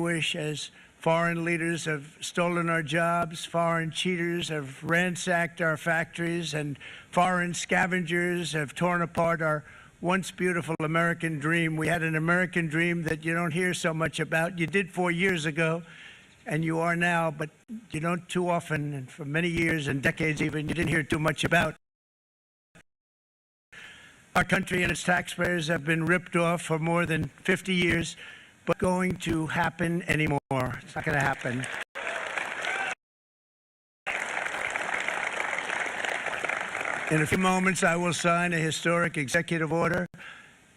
languish as foreign leaders have stolen our jobs, foreign cheaters have ransacked our factories, and foreign scavengers have torn apart our once beautiful American dream. We had an American dream that you don't hear so much about. You did 4 years ago, and you are now, but you don't too often, and for many years and decades even, you didn't hear too much about. Our country and its taxpayers have been ripped off for more than 50 years, but going to happen anymore. It's not going to happen. In a few moments, I will sign a historic executive order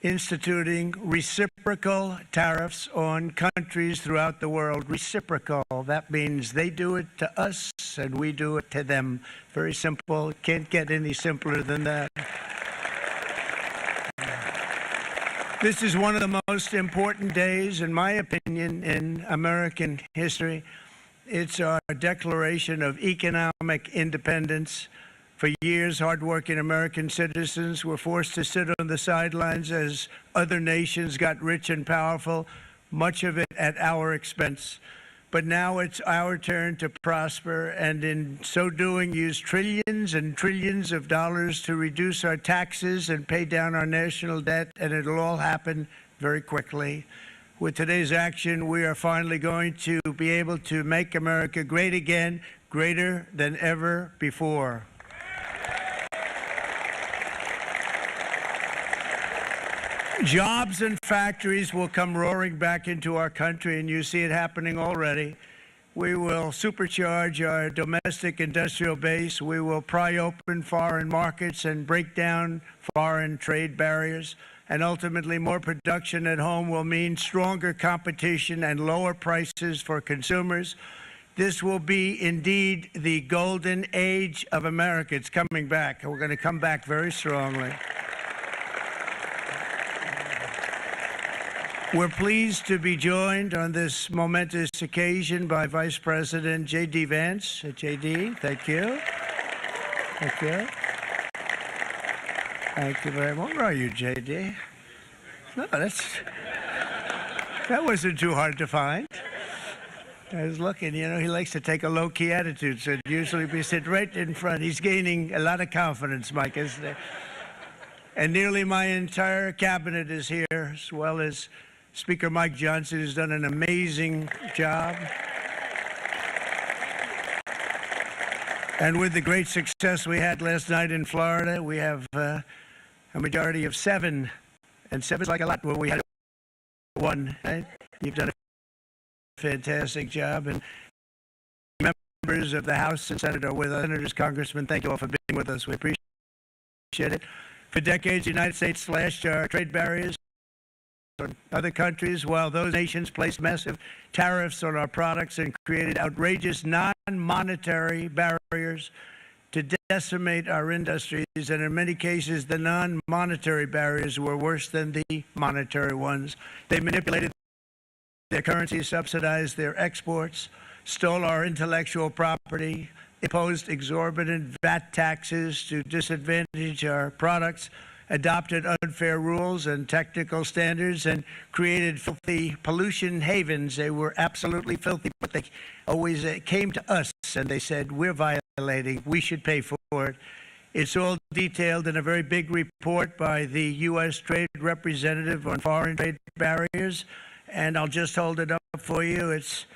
instituting reciprocal tariffs on countries throughout the world. Reciprocal, that means they do it to us and we do it to them. Very simple. Can't get any simpler than that. This is one of the most important days, in my opinion, in American history. It's our declaration of economic independence. For years, hardworking American citizens were forced to sit on the sidelines as other nations got rich and powerful, much of it at our expense. But now it's our turn to prosper, and in so doing, use trillions and trillions of dollars to reduce our taxes and pay down our national debt, and it'll all happen very quickly. With today's action, we are finally going to be able to make America great again, greater than ever before. Jobs and factories will come roaring back into our country, and you see it happening already. We will supercharge our domestic industrial base. We will pry open foreign markets and break down foreign trade barriers. And ultimately, more production at home will mean stronger competition and lower prices for consumers. This will be indeed the golden age of America. It's coming back, and we're going to come back very strongly. We're pleased to be joined on this momentous occasion by Vice President J.D. Vance. J.D., thank you. Thank you. Thank you very much. Where are you, J.D.? No, that wasn't too hard to find. I was looking, you know, he likes to take a low-key attitude, so usually we sit right in front. He's gaining a lot of confidence, Mike, isn't he? And nearly my entire cabinet is here, as well as Speaker Mike Johnson, who's done an amazing job. And with the great success we had last night in Florida, we have a majority of 7. And 7's like a lot when we had 1. Right? You've done a fantastic job. And members of the House and Senate are with us. Senators, Congressmen, thank you all for being with us. We appreciate it. For decades, the United States slashed our trade barriers on other countries, while those nations placed massive tariffs on our products and created outrageous non-monetary barriers to decimate our industries. And in many cases, the non-monetary barriers were worse than the monetary ones. They manipulated their currency, subsidized their exports, stole our intellectual property, imposed exorbitant VAT taxes to disadvantage our products, adopted unfair rules and technical standards, and created filthy pollution havens. They were absolutely filthy, but they always came to us and they said, we're violating, we should pay for it. It's all detailed in a very big report by the U.S. Trade Representative on Foreign Trade Barriers, and I'll just hold it up for you. It's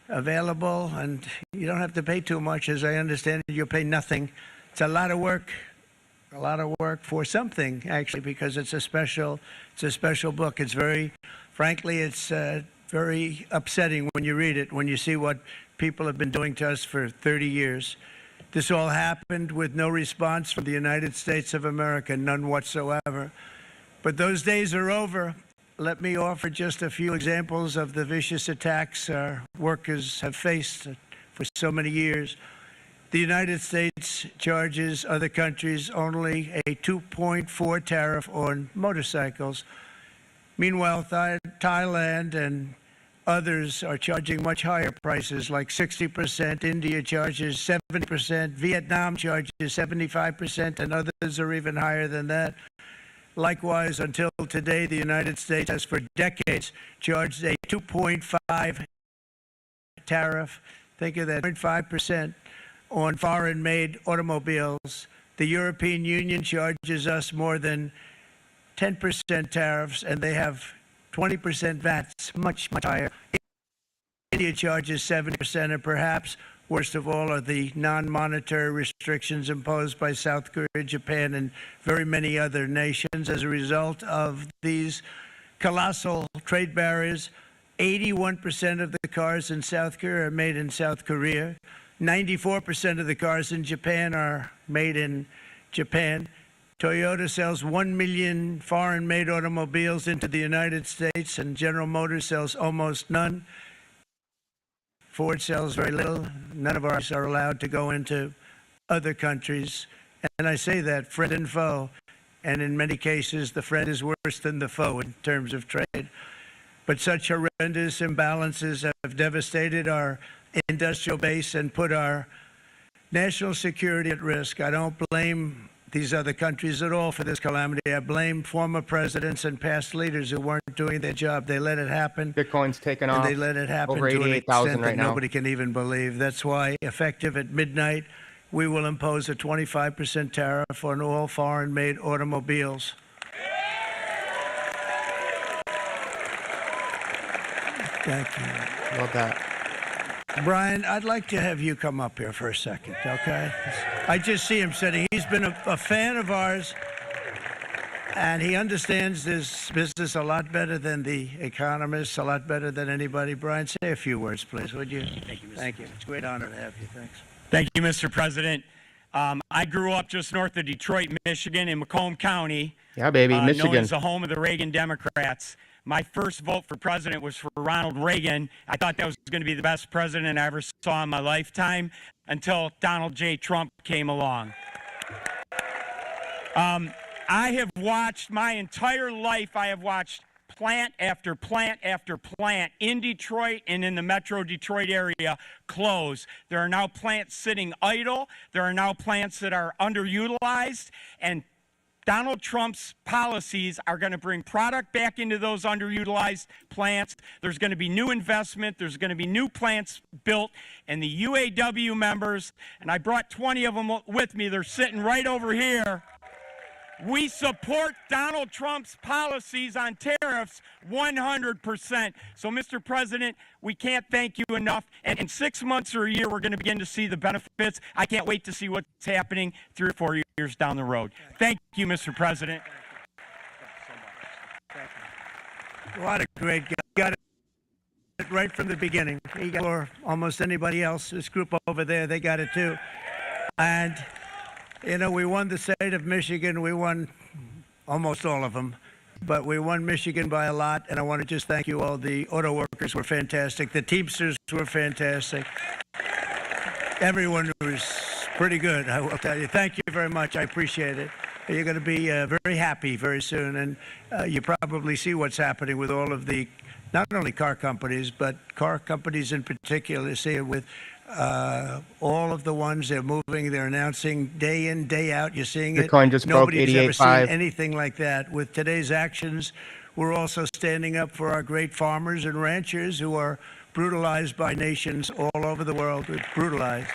available, and you don't have to pay too much. As I understand it, you'll pay nothing. It's a lot of work for something, actually, because it's a special book. It's frankly, it's very upsetting when you read it, when you see what people have been doing to us for 30 years. This all happened with no response from the United States of America, none whatsoever. But those days are over. Let me offer just a few examples of the vicious attacks our workers have faced for so many years. The United States charges other countries only a 2.4 tariff on motorcycles. Meanwhile, Thailand and others are charging much higher prices, like 60%. India charges 70%. Vietnam charges 75%, and others are even higher than that. Likewise, until today, the United States has for decades charged a 2.5 tariff. Think of that, 0.5% on foreign-made automobiles. The European Union charges us more than 10% tariffs, and they have 20% VATs, much, much higher. India charges 70%, and perhaps worst of all are the non-monetary restrictions imposed by South Korea, Japan, and very many other nations. As a result of these colossal trade barriers, 81% of the cars in South Korea are made in South Korea. 94% of the cars in Japan are made in Japan. Toyota sells 1 million foreign-made automobiles into the United States, and General Motors sells almost none. Ford sells very little. None of ours are allowed to go into other countries. And I say that, friend and foe. And in many cases, the friend is worse than the foe in terms of trade. But such horrendous imbalances have devastated our industrial base and put our national security at risk. I don't blame these other countries at all for this calamity. I blame former presidents and past leaders who weren't doing their job. They let it happen. Bitcoin's taken off. And they let it happen over to an extent right that now. nobody can even believe. That's why, effective at midnight, we will impose a 25% tariff on all foreign-made automobiles. Thank you. Love that. Brian, I'd like to have you come up here for a second, okay? I just see him sitting. He's been a fan of ours, and he understands this business a lot better than the economists, a lot better than anybody. Brian, say a few words, please, would you? Thank you, Mr. Thank you. It's a great honor to have you. Thanks. Thank you, Mr. President. I grew up just north of Detroit, Michigan, in Macomb County. Yeah, baby, Michigan. Known as the home of the Reagan Democrats. My first vote for president was for Ronald Reagan. I thought that was going to be the best president I ever saw in my lifetime until Donald J. Trump came along. I have watched my entire life, I have watched plant after plant after plant in Detroit and in the metro Detroit area close. There are now plants sitting idle. There are now plants that are underutilized, and Donald Trump's policies are going to bring product back into those underutilized plants. There's going to be new investment. There's going to be new plants built. And the UAW members, and I brought 20 of them with me, they're sitting right over here. We support Donald Trump's policies on tariffs 100%. So, Mr. President, we can't thank you enough. And in 6 months or a year, we're going to begin to see the benefits. I can't wait to see what's happening 3 or 4 years down the road. Thank you, Mr. President. What a great guy. Got it right from the beginning. He got it for almost anybody else. This group over there, they got it too. And you know, we won the state of Michigan. We won almost all of them, but we won Michigan by a lot. And I want to just thank you all. The auto workers were fantastic. The Teamsters were fantastic. Everyone was pretty good, I will tell you. Thank you very much. I appreciate it. You're going to be very happy very soon. And you probably see what's happening with all of the, not only car companies, but car companies in particular. See it with all of the ones they're moving, they're announcing day in, day out. You're seeing it. Bitcoin just broke 88.5. Nobody's ever seen anything like that. With today's actions, we're also standing up for our great farmers and ranchers who are brutalized by nations all over the world. We're brutalized.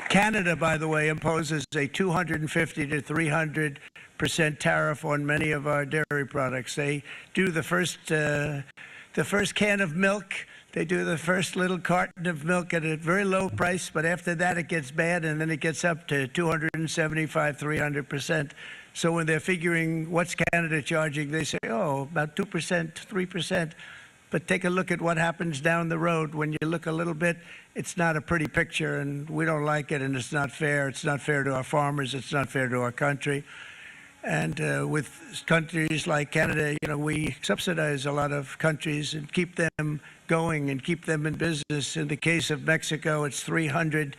Canada, by the way, imposes a 250 to 300% tariff on many of our dairy products. They do the first can of milk. They do the first little carton of milk at a very low price, but after that it gets bad, and then it gets up to 275, 300%. So when they're figuring what's Canada charging, they say, oh, about 2%, 3%. But take a look at what happens down the road. When you look a little bit, it's not a pretty picture, and we don't like it, and it's not fair. It's not fair to our farmers. It's not fair to our country. And with countries like Canada, you know, we subsidize a lot of countries and keep them going and keep them in business. In the case of Mexico, it's $300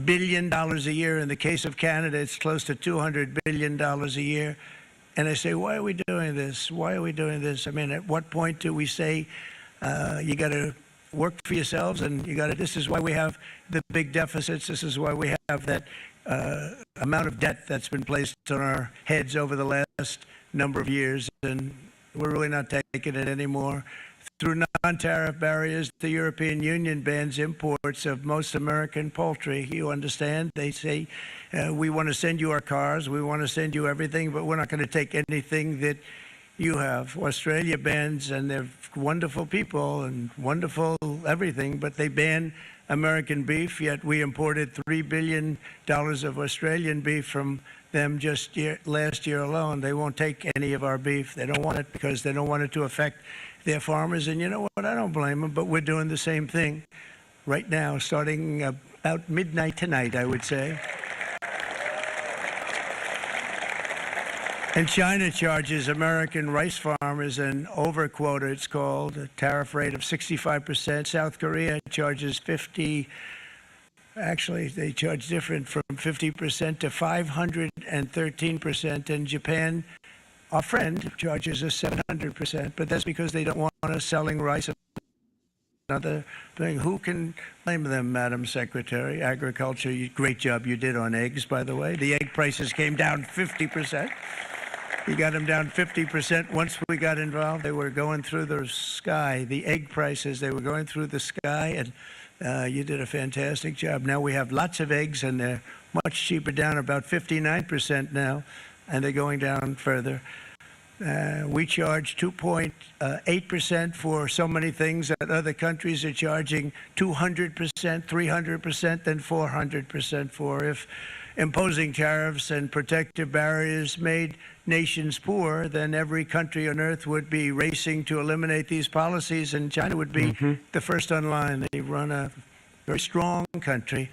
billion a year. In the case of Canada, it's close to $200 billion a year. And I say, why are we doing this? Why are we doing this? I mean, at what point do we say you got to work for yourselves, and you got to? This is why we have the big deficits. This is why we have that amount of debt that's been placed on our heads over the last number of years, and we're really not taking it anymore. through non-tariff barriers, the European Union bans imports of most American poultry. You understand? They say, we want to send you our cars, we want to send you everything, but we're not going to take anything that you have. Australia bans, and they're wonderful people and wonderful everything, but they ban American beef, yet we imported $3 billion of Australian beef from them just last year alone. They won't take any of our beef. They don't want it because they don't want it to affect their farmers. And you know what? I don't blame them, but we're doing the same thing right now, starting about midnight tonight, I would say. And China charges American rice farmers an overquota, it's called, a tariff rate of 65%. South Korea charges 50, actually they charge different, from 50% to 513%. And Japan, our friend, charges us 700%, but that's because they don't want us selling rice. Another thing, who can blame them, Madam Secretary? Agriculture, great job you did on eggs, by the way. The egg prices came down 50%. You got them down 50%. Once we got involved, they were going through the sky. The egg prices, they were going through the sky, and you did a fantastic job. Now we have lots of eggs, and they're much cheaper, down about 59% now, and they're going down further. We charge 2.8% for so many things that other countries are charging 200%, 300%, and 400% for. If imposing tariffs and protective barriers made nations poor, then every country on earth would be racing to eliminate these policies, and China would be the first on line. They run a very strong country,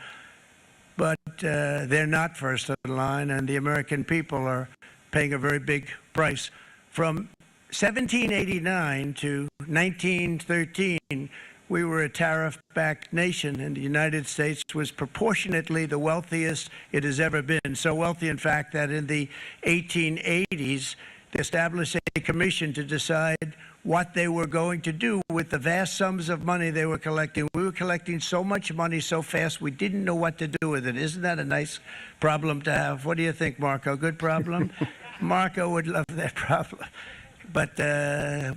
but they're not first on line, and the American people are paying a very big price. From 1789 to 1913, we were a tariff-backed nation, and the United States was proportionately the wealthiest it has ever been. So wealthy, in fact, that in the 1880s, they established a commission to decide what they were going to do with the vast sums of money they were collecting. We were collecting so much money so fast, we didn't know what to do with it. Isn't that a nice problem to have? What do you think, Marco? Good problem? Marco would love that problem. But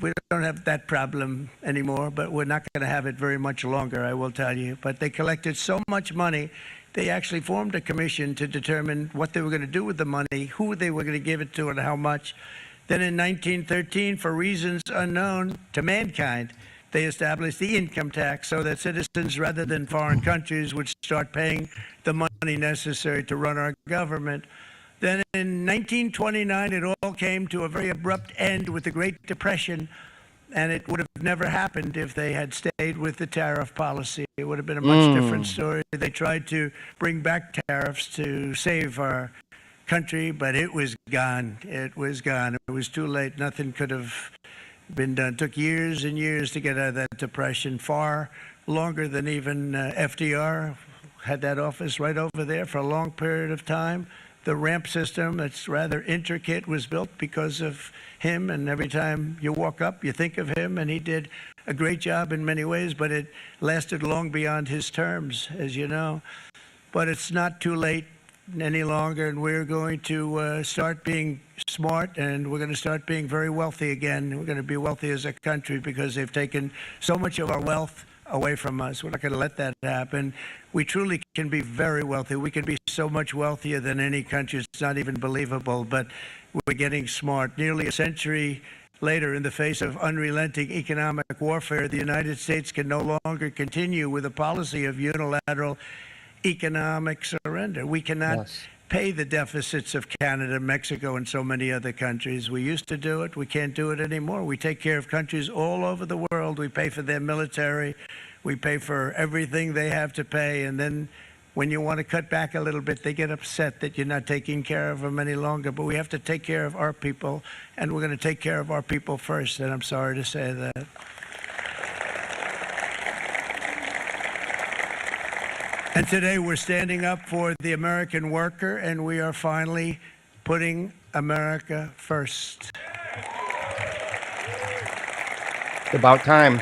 we don't have that problem anymore, but we're not going to have it very much longer, I will tell you. But they collected so much money, they actually formed a commission to determine what they were going to do with the money, who they were going to give it to, and how much. Then in 1913, for reasons unknown to mankind, they established the income tax so that citizens, rather than foreign countries, would start paying the money necessary to run our government. Then in 1929, it all came to a very abrupt end with the Great Depression, and it would have never happened if they had stayed with the tariff policy. It would have been a much different story. They tried to bring back tariffs to save our country, but it was gone. It was gone. It was too late. Nothing could have been done. It took years and years to get out of that depression, far longer than even FDR had that office right over there for a long period of time. The ramp system, that's rather intricate, was built because of him, and every time you walk up, you think of him, and he did a great job in many ways, but it lasted long beyond his terms, as you know. But it's not too late any longer, and we're going to start being smart, and we're going to start being very wealthy again. We're going to be wealthy as a country because they've taken so much of our wealth away from us. We're not going to let that happen. We truly can be very wealthy. We can be so much wealthier than any country. It's not even believable, but we're getting smart. Nearly a century later, in the face of unrelenting economic warfare, the United States can no longer continue with a policy of unilateral economic surrender. We cannot pay the deficits of Canada, Mexico, and so many other countries. We used to do it. We can't do it anymore. We take care of countries all over the world. We pay for their military. We pay for everything they have to pay. And then when you want to cut back a little bit, they get upset that you're not taking care of them any longer. But we have to take care of our people, and we're going to take care of our people first. And I'm sorry to say that. And today we're standing up for the American worker, and we are finally putting America first. It's about time.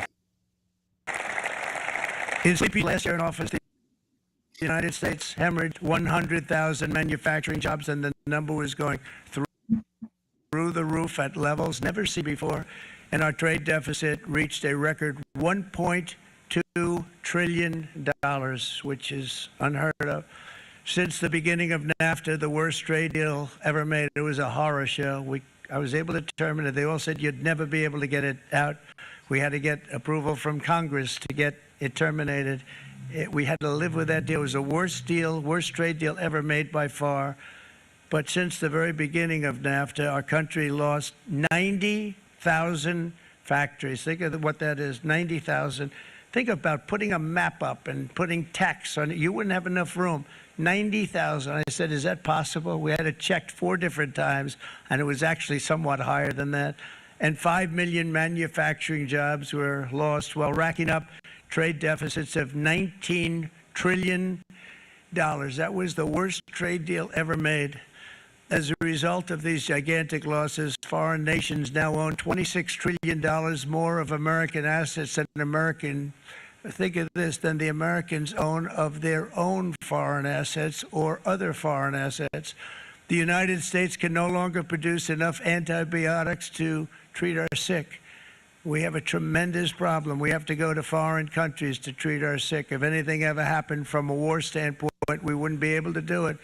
In sleepy last year in office, the United States hemorrhaged 100,000 manufacturing jobs, and the number was going through the roof at levels never seen before. and our trade deficit reached a record $1.2 trillion, which is unheard of. Since the beginning of NAFTA, the worst trade deal ever made. It was a horror show. I was able to determine it. They all said you'd never be able to get it out. We had to get approval from Congress to get it terminated. We had to live with that deal. It was the worst trade deal ever made by far. But since the very beginning of NAFTA, our country lost 90,000 factories. Think of what that is, 90,000. Think about putting a map up and putting tax on it. You wouldn't have enough room. 90,000. I said, is that possible? We had it checked 4 different times, and it was actually somewhat higher than that. And 5 million manufacturing jobs were lost while racking up trade deficits of $19 trillion. That was the worst trade deal ever made. As a result of these gigantic losses, foreign nations now own $26 trillion more of American assets than think of this, than the Americans own of their own foreign assets or other foreign assets. The United States can no longer produce enough antibiotics to treat our sick. We have a tremendous problem. We have to go to foreign countries to treat our sick. If anything ever happened from a war standpoint, we wouldn't be able to do it.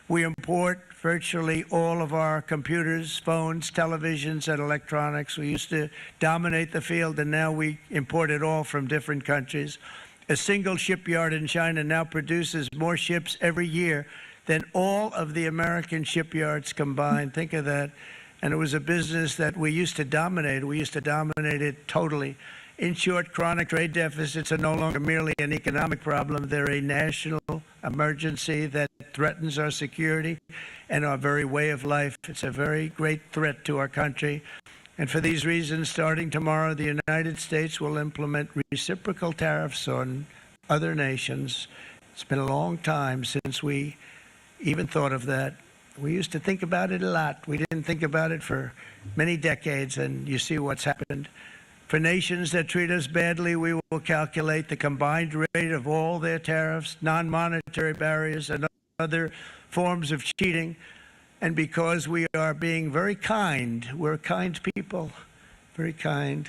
We import virtually all of our computers, phones, televisions, and electronics. We used to dominate the field, and now we import it all from different countries. A single shipyard in China now produces more ships every year than all of the American shipyards combined. Think of that. And it was a business that we used to dominate. We used to dominate it totally. In short, chronic trade deficits are no longer merely an economic problem. They're a national emergency that threatens our security and our very way of life. It's a very great threat to our country. And for these reasons, starting tomorrow, the United States will implement reciprocal tariffs on other nations. It's been a long time since we even thought of that. We used to think about it a lot. We didn't think about it for many decades, and you see what's happened. For nations that treat us badly, we will calculate the combined rate of all their tariffs, non-monetary barriers, and other forms of cheating. And because we are being very kind, we're kind people, very kind.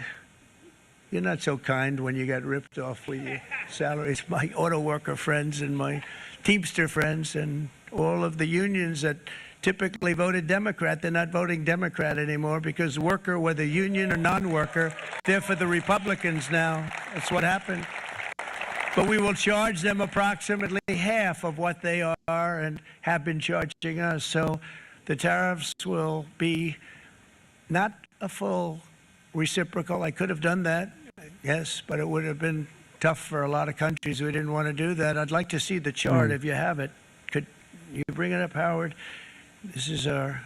You're not so kind when you get ripped off with your salaries. My auto worker friends and my Teamster friends and all of the unions that typically voted Democrat, they're not voting Democrat anymore because worker, whether union or non-worker, they're for the Republicans now. That's what happened. But we will charge them approximately half of what they are and have been charging us. So the tariffs will be not a full reciprocal. I could have done that, yes, but it would have been tough for a lot of countries. We didn't want to do that. I'd like to see the chart if you have it. Could you bring it up, Howard? This is our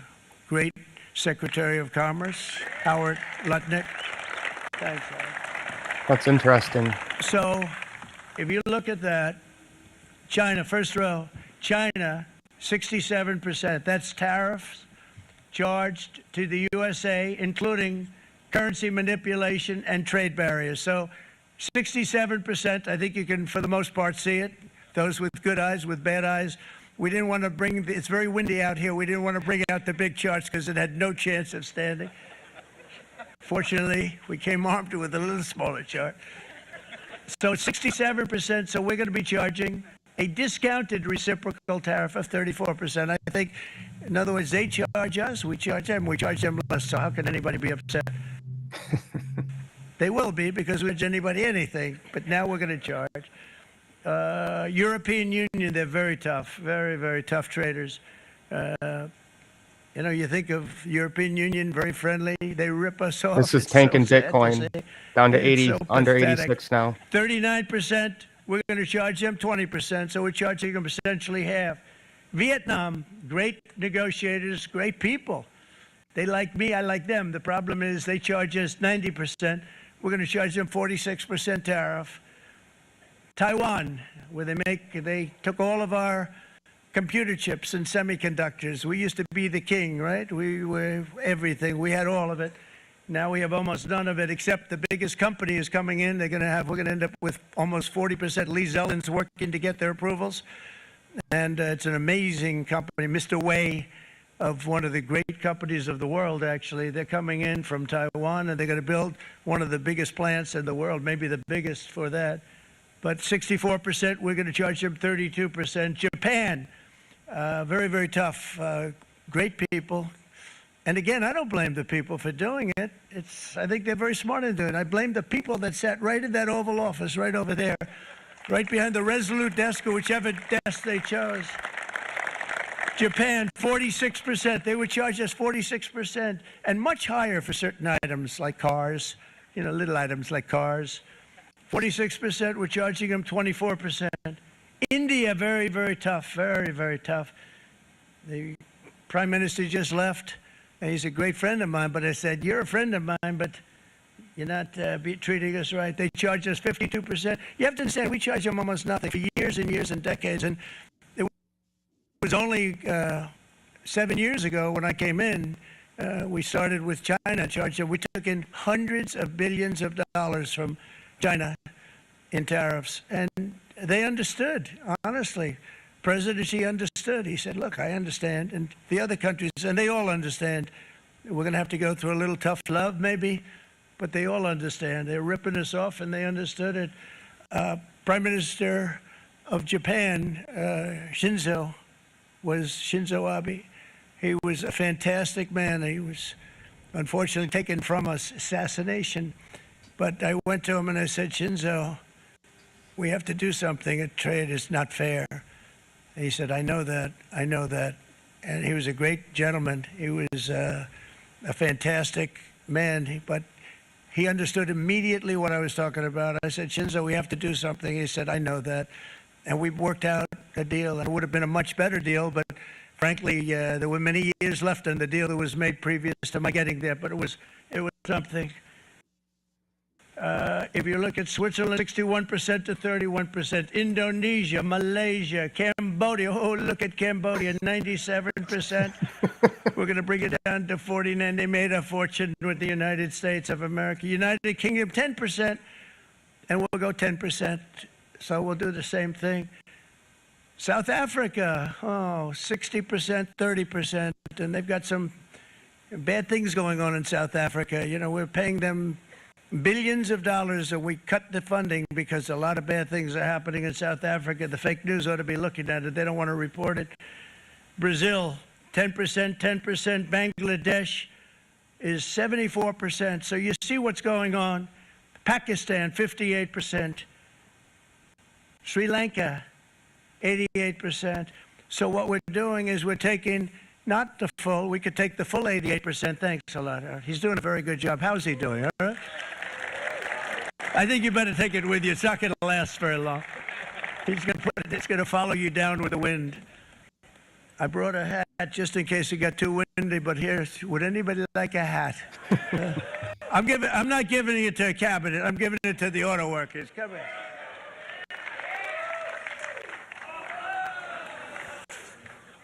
great Secretary of Commerce, Howard Lutnick. Thanks, Howard. That's interesting. So if you look at that, China, first row, China, 67%. That's tariffs charged to the USA, including currency manipulation and trade barriers. So 67%, I think you can, for the most part, see it. Those with good eyes, with bad eyes. We didn't want to bring, it's very windy out here. We didn't want to bring out the big charts because it had no chance of standing. Fortunately, we came armed with a little smaller chart. So 67%, so we're going to be charging a discounted reciprocal tariff of 34%. I think, in other words, they charge us, we charge them less, so how can anybody be upset? They will be because we don't charge anybody anything, but now we're going to charge. European Union, they're very tough, very, very tough traders. You know, you think of European Union, very friendly. They rip us off. This is It's tanking so sad to Bitcoin see. down to It's 80, so under pathetic. 86 now. 39%, we're going to charge them 20%, so we're charging them essentially half. Vietnam, great negotiators, great people. They like me, I like them. The problem is they charge us 90%. We're going to charge them 46% tariff. Taiwan, where they took all of our computer chips and semiconductors. We used to be the king, right? We were everything. We had all of it. Now we have almost none of it, except the biggest company is coming in. We're going to end up with almost 40%. Lee Zeldin's working to get their approvals. And it's an amazing company. Mr. Wei of one of the great companies of the world, actually. They're coming in from Taiwan, and they're going to build one of the biggest plants in the world, maybe the biggest for that. But 64%, we're going to charge them 32%. Japan, very, very tough, great people. And again, I don't blame the people for doing it. I think they're very smart in doing it. I blame the people that sat right in that Oval Office, right over there, right behind the Resolute desk or whichever desk they chose. Japan, 46%. They would charge us 46%, and much higher for certain items like cars, little items like cars. 46%, we're charging them 24%. India, very, very tough, very, very tough. The Prime Minister just left, and he's a great friend of mine, but I said, you're a friend of mine, but you're not treating us right. They charge us 52%. You have to understand, we charge them almost nothing for years and years and decades, and it was only 7 years ago when I came in, we started with China, charged them. We took in hundreds of billions of dollars from China in tariffs, and they understood, honestly. President Xi understood. He said, look, I understand, and the other countries, and they all understand. We're going to have to go through a little tough love, maybe, but they all understand. They're ripping us off, and they understood it. Prime Minister of Japan, Shinzo Abe. He was a fantastic man. He was unfortunately taken from us, assassination. But I went to him and I said, Shinzo, we have to do something. A trade is not fair. And he said, I know that. I know that. And he was a great gentleman. He was a fantastic man, but he understood immediately what I was talking about. I said, Shinzo, we have to do something. He said, I know that. And we worked out a deal. It would have been a much better deal, but frankly, there were many years left in the deal that was made previous to my getting there, but it was something. If you look at Switzerland, 61% to 31%. Indonesia, Malaysia, Cambodia. Oh, look at Cambodia, 97%. We're going to bring it down to 49. They made a fortune with the United States of America. United Kingdom, 10%, and we'll go 10%. So we'll do the same thing. South Africa, 60%, 30%, and they've got some bad things going on in South Africa. We're paying them billions of dollars, and we cut the funding because a lot of bad things are happening in South Africa. The fake news ought to be looking at it. They don't want to report it. Brazil, 10%, 10%. Bangladesh is 74%. So you see what's going on. Pakistan, 58%. Sri Lanka, 88%. So what we're doing is we're taking not the full, we could take the full 88%. Thanks a lot. He's doing a very good job. How's he doing? All right? I think you better take it with you. It's not going to last very long. It's going to follow you down with the wind. I brought a hat just in case it got too windy, but here, would anybody like a hat? I'm not giving it to a cabinet. I'm giving it to the auto workers. Come here.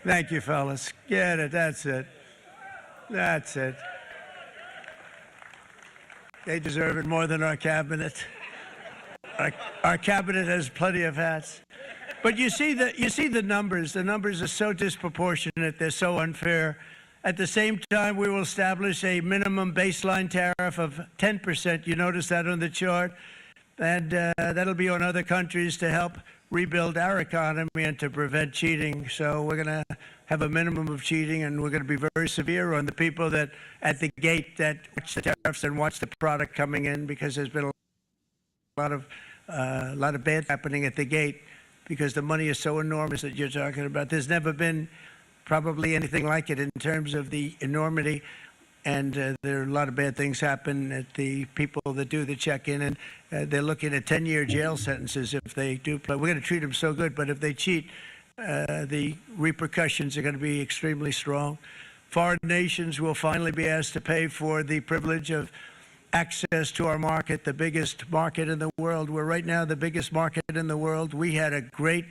Thank you, fellas. Get it. That's it. That's it. They deserve it more than our cabinet. Our cabinet has plenty of hats. But you see the numbers. The numbers are so disproportionate. They're so unfair. At the same time, we will establish a minimum baseline tariff of 10%. You notice that on the chart. And that'll be on other countries to help rebuild our economy and to prevent cheating. So we're going to have a minimum of cheating, and we're going to be very severe on the people that at the gate that watch the tariffs and watch the product coming in, because there's been a lot of bad happening at the gate because the money is so enormous that you're talking about. There's never been probably anything like it in terms of the enormity. And there are a lot of bad things happen at the people that do the check-in, and they're looking at 10-year jail sentences if they do play. We're going to treat them so good, but if they cheat, the repercussions are going to be extremely strong. Foreign nations will finally be asked to pay for the privilege of access to our market, the biggest market in the world. We're right now the biggest market in the world. We had a great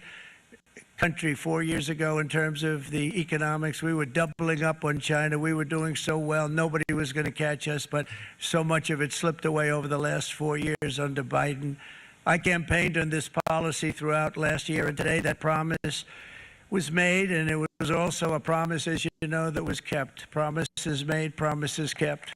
country 4 years ago in terms of the economics. We were doubling up on China. We were doing so well. Nobody was going to catch us, but so much of it slipped away over the last 4 years under Biden. I campaigned on this policy throughout last year and today, that promise. was made, and it was also a promise, as you know, that was kept. Promises made, promises kept.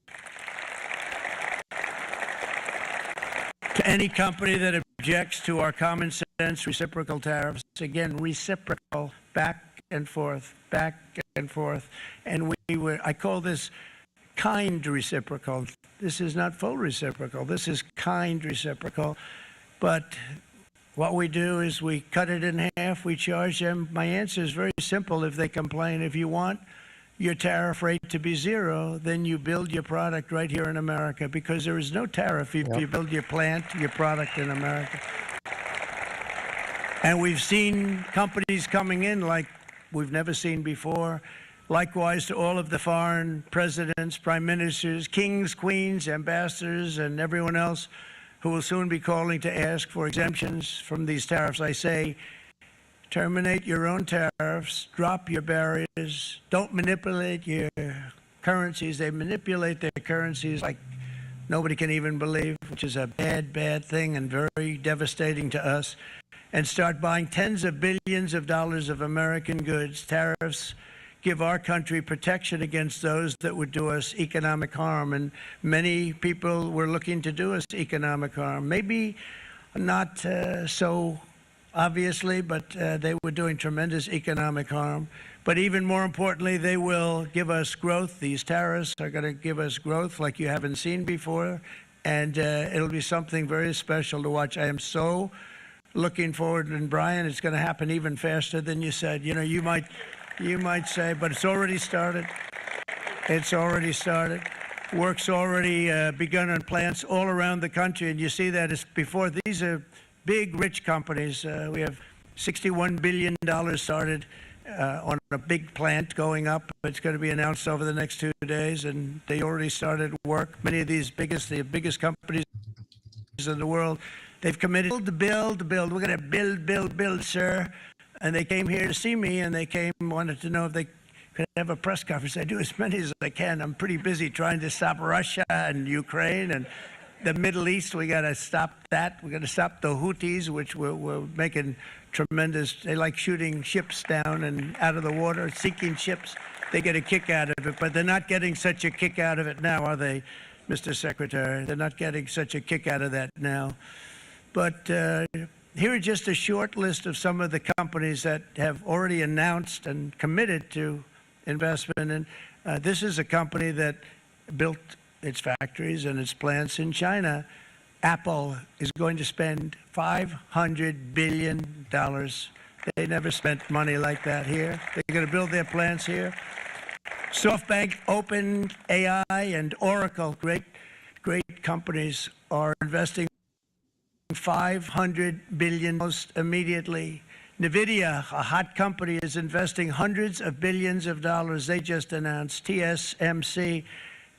To any company that objects to our common sense reciprocal tariffs, again, reciprocal, back and forth, and I call this kind reciprocal. This is not full reciprocal. This is kind reciprocal. But what we do is we cut it in half. We charge them. My answer is very simple. If they complain, if you want your tariff rate to be zero, then you build your product right here in America, because there is no tariff if you build your plant, your product in America. And we've seen companies coming in like we've never seen before. Likewise to all of the foreign presidents, prime ministers, kings, queens, ambassadors, and everyone else who will soon be calling to ask for exemptions from these tariffs. I say, terminate your own tariffs, drop your barriers, don't manipulate your currencies. They manipulate their currencies like nobody can even believe, which is a bad, bad thing and very devastating to us. And start buying tens of billions of dollars of American goods. Tariffs give our country protection against those that would do us economic harm. And many people were looking to do us economic harm. Maybe not so obviously, but they were doing tremendous economic harm. But even more importantly, they will give us growth. These tariffs are going to give us growth like you haven't seen before. And it'll be something very special to watch. I am so looking forward. And Brian, it's going to happen even faster than you said. You know, you might say, but it's already started. It's already started. Work's already begun on plants all around the country. And you see that it's before. These are big, rich companies. We have $61 billion started on a big plant going up. It's going to be announced over the next 2 days, and they already started work. Many of these the biggest companies in the world, they've committed to build. We're going to build, sir. And they came here to see me, and they wanted to know if they could have a press conference. I do as many as I can. I'm pretty busy trying to stop Russia and Ukraine and the Middle East. We got to stop that. We got to stop the Houthis, which we're making tremendous. They like shooting ships down and out of the water, sinking ships. They get a kick out of it, but they're not getting such a kick out of it now, are they, Mr. Secretary? They're not getting such a kick out of that now. But here are just a short list of some of the companies that have already announced and committed to investment. And this is a company that built its factories and its plants in China. Apple is going to spend $500 billion. They never spent money like that here. They're going to build their plants here. SoftBank, OpenAI, and Oracle, great companies, are investing $500 billion almost immediately. NVIDIA, a hot company, is investing hundreds of billions of dollars. They just announced. TSMC,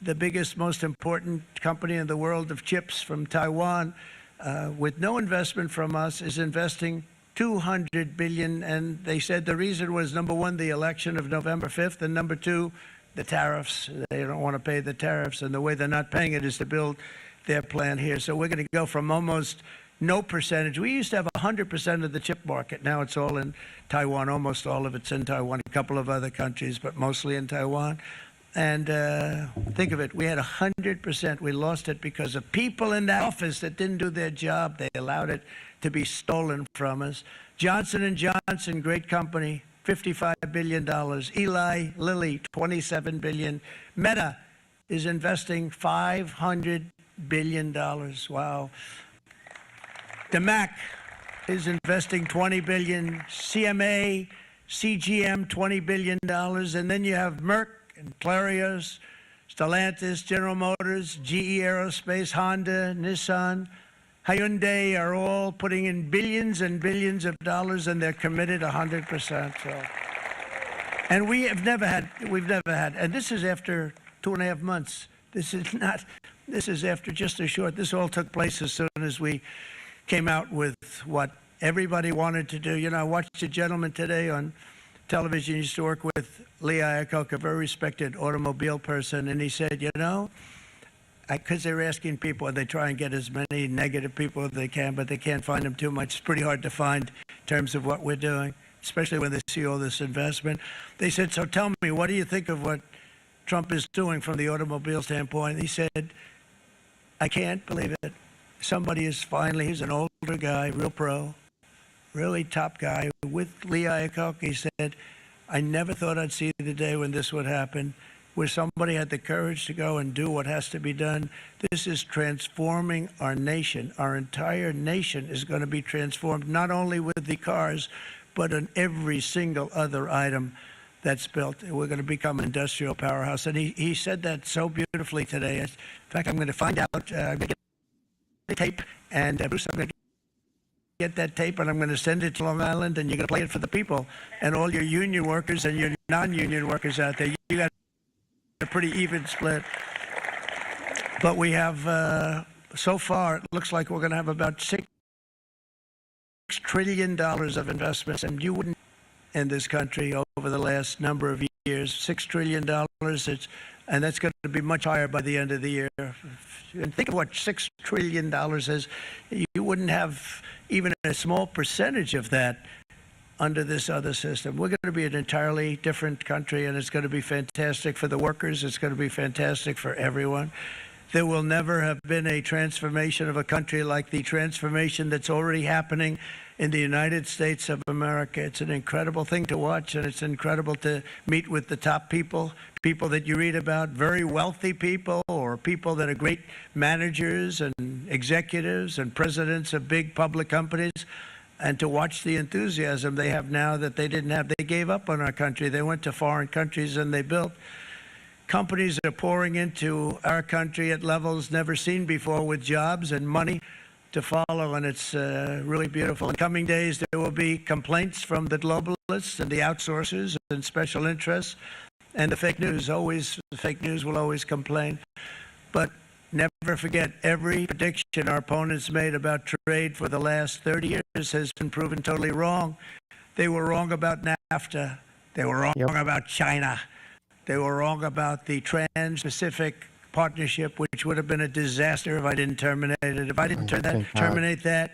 the biggest, most important company in the world of chips from Taiwan, with no investment from us, is investing $200 billion. And they said the reason was, number one, the election of November 5th, and number two, the tariffs. They don't want to pay the tariffs, and the way they're not paying it is to build their plant here. So we're going to go from almost no percentage. We used to have 100% of the chip market. Now it's all in Taiwan. Almost all of it's in Taiwan. A couple of other countries, but mostly in Taiwan. And think of it, we had 100%. We lost it because of people in that office that didn't do their job. They allowed it to be stolen from us. Johnson & Johnson, great company, $55 billion. Eli Lilly, $27 billion. Meta is investing $500 billion. Wow. DeMac is investing $20 billion. CMA, CGM, $20 billion. And then you have Merck and Clarios, Stellantis, General Motors, GE Aerospace, Honda, Nissan, Hyundai are all putting in billions and billions of dollars, and they're committed 100%. So. And we've never had, and this is after 2.5 months. This is after just a short, this all took place as soon as we came out with what everybody wanted to do. You know, I watched a gentleman today on television. He used to work with Lee Iacocca, a very respected automobile person, and he said, you know, because they're asking people, and they try and get as many negative people as they can, but they can't find them too much. It's pretty hard to find in terms of what we're doing. especially when they see all this investment. They said, so tell me, what do you think of what Trump is doing from the automobile standpoint? He said, I can't believe it. Somebody is finally, he's an older guy, real pro, really top guy, with Lee Iacocca. He said, I never thought I'd see the day when this would happen, where somebody had the courage to go and do what has to be done. This is transforming our nation. Our entire nation is going to be transformed, not only with the cars, but on every single other item that's built. We're going to become an industrial powerhouse. And he said that so beautifully today. In fact, I'm going to find out, I'm going to get the tape, and Bruce, I'm going to get that tape, and I'm going to send it to Long Island, and you're going to play it for the people. And all your union workers and your non-union workers out there, you got a pretty even split. But we have, so far, it looks like we're going to have about $6 trillion of investments, and you wouldn't in this country over the last number of years. $6 trillion, and that's going to be much higher by the end of the year. And think of what $6 trillion is. You wouldn't have even a small percentage of that under this other system. We're going to be an entirely different country, and it's going to be fantastic for the workers. It's going to be fantastic for everyone. There will never have been a transformation of a country like the transformation that's already happening in the United States of America. It's an incredible thing to watch, and it's incredible to meet with the top people, people that you read about, very wealthy people, or people that are great managers and executives and presidents of big public companies, and to watch the enthusiasm they have now that they didn't have. They gave up on our country. They went to foreign countries and they built. Companies are pouring into our country at levels never seen before, with jobs and money to follow, and it's really beautiful. In coming days, there will be complaints from the globalists and the outsourcers and special interests and the fake news. Always, the fake news will always complain. But never forget, every prediction our opponents made about trade for the last 30 years has been proven totally wrong. They were wrong about NAFTA. They were wrong about China. They were wrong about the Trans-Pacific Partnership, which would have been a disaster if I didn't terminate it. If I didn't terminate that,